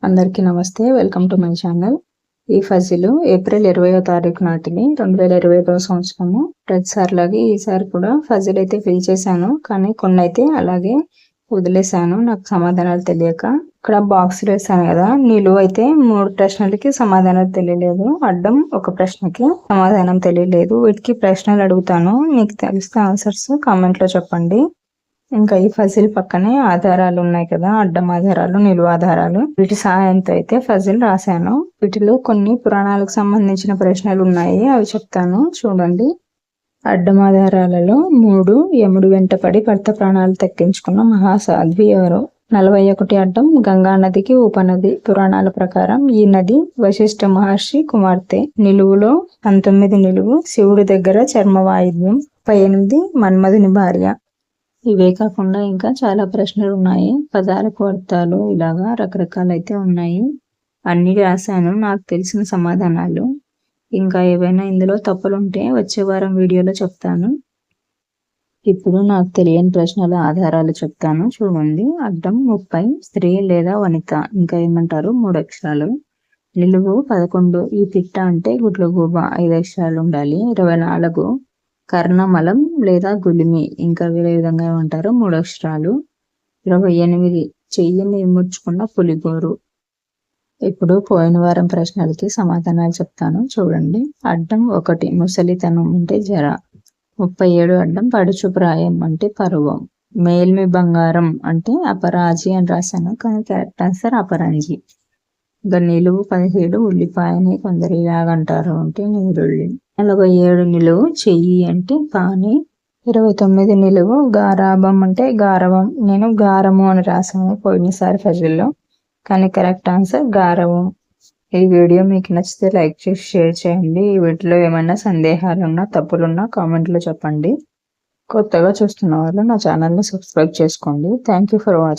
అందరికీ నమస్తే. Welcome to my channel. ఈ ఫజిల్ ఏప్రిల్ 20వ తారీఖు నాటిని 2021వ సంవత్సరము. ప్రతిసారిలాగే ఈసారి కూడా ఫజిల్ అయితే ఫిల్ చేశాను, కానీ కొన్ని అయితే అలాగే వదిలేశాను నాకు సమాధానాలు తెలియక. ఇక్కడ బాక్స్ వేసాను కదా, నిలువ అయితే 3 ప్రశ్నలకి సమాధానాలు తెలియలేదు, అడ్డం ఒక ప్రశ్నకి సమాధానం తెలియలేదు. వీటికి ప్రశ్నలు అడుగుతాను, మీకు తెలిస్తే ఆన్సర్స్ కామెంట్ లో చెప్పండి. ఇంకా ఈ ఫజిల్ పక్కనే ఆధారాలు ఉన్నాయి కదా, అడ్డం ఆధారాలు, నిలువ ఆధారాలు, వీటి సహాయంతో అయితే ఫజిల్ రాశాను. వీటిలో కొన్ని పురాణాలకు సంబంధించిన ప్రశ్నలు ఉన్నాయి, అవి చెప్తాను చూడండి. అడ్డం ఆధారాలలో 3 యముడు వెంటపడి భర్త ప్రాణాలు దక్కించుకున్న మహాసాధ్వి ఎవరు? 41 అడ్డం గంగా నదికి ఉపనది. పురాణాల ప్రకారం ఈ నది వశిష్ఠ మహర్షి కుమార్తె. నిలువులో 19 నిలువు శివుడి దగ్గర చర్మ వాయిద్యం. 18 మన్మధుని భార్య. ఇవే కాకుండా ఇంకా చాలా ప్రశ్నలు ఉన్నాయి, పదాలకు అర్థాలు, ఇలాగా రకరకాలైతే ఉన్నాయి. అన్ని రాశాను నాకు తెలిసిన సమాధానాలు. ఇంకా ఏవైనా ఇందులో తప్పులుంటే వచ్చే వారం వీడియోలో చెప్తాను. ఇప్పుడు నాకు తెలియని ప్రశ్నల ఆధారాలు చెప్తాను చూడండి. అడ్డం 30 స్త్రీ లేదా వనిత, ఇంకా ఏమంటారు 3 అక్షరాలు. నిలువు 11 ఈ పిట్ట అంటే గుడ్లగూబ, 5 అక్షరాలు ఉండాలి. 24 కర్ణమలం లేదా గులిమి, ఇంకా వేరే విధంగా ఏమంటారు 3 అక్షరాలు. 28 చెయ్యిని ముడుచుకున్న పులిగోరు. ఇప్పుడు పోయిన వారం ప్రశ్నలకి సమాధానాలు చెప్తాను చూడండి. అడ్డం 1 ముసలితనం అంటే జర. 37 అడ్డం పడుచు ప్రాయం అంటే పరువం. మేల్మి బంగారం అంటే అపరాజి అని రాశాను, కానీ కరెక్ట్ ఆన్సర్ అపరంజి. ఇంకా నిలువు 17 ఉల్లిపాయని కొందరు ఇలాగంటారు అంటే నీరుళ్ళి. 47 నిలువు చెయ్యి అంటే పాని. 29 నిలువు గారాబం అంటే గారవం. నేను గారము అని రాసాను పోయినసారి ఫజిల్లో, కానీ కరెక్ట్ ఆన్సర్ గారవం. ఈ వీడియో మీకు నచ్చితే లైక్ చేసి షేర్ చేయండి. ఈ వీటిలో ఏమైనా సందేహాలున్నా తప్పులున్నా కామెంట్లో చెప్పండి. కొత్తగా చూస్తున్న వాళ్ళు నా ఛానల్ని సబ్స్క్రైబ్ చేసుకోండి. Thank you for watching.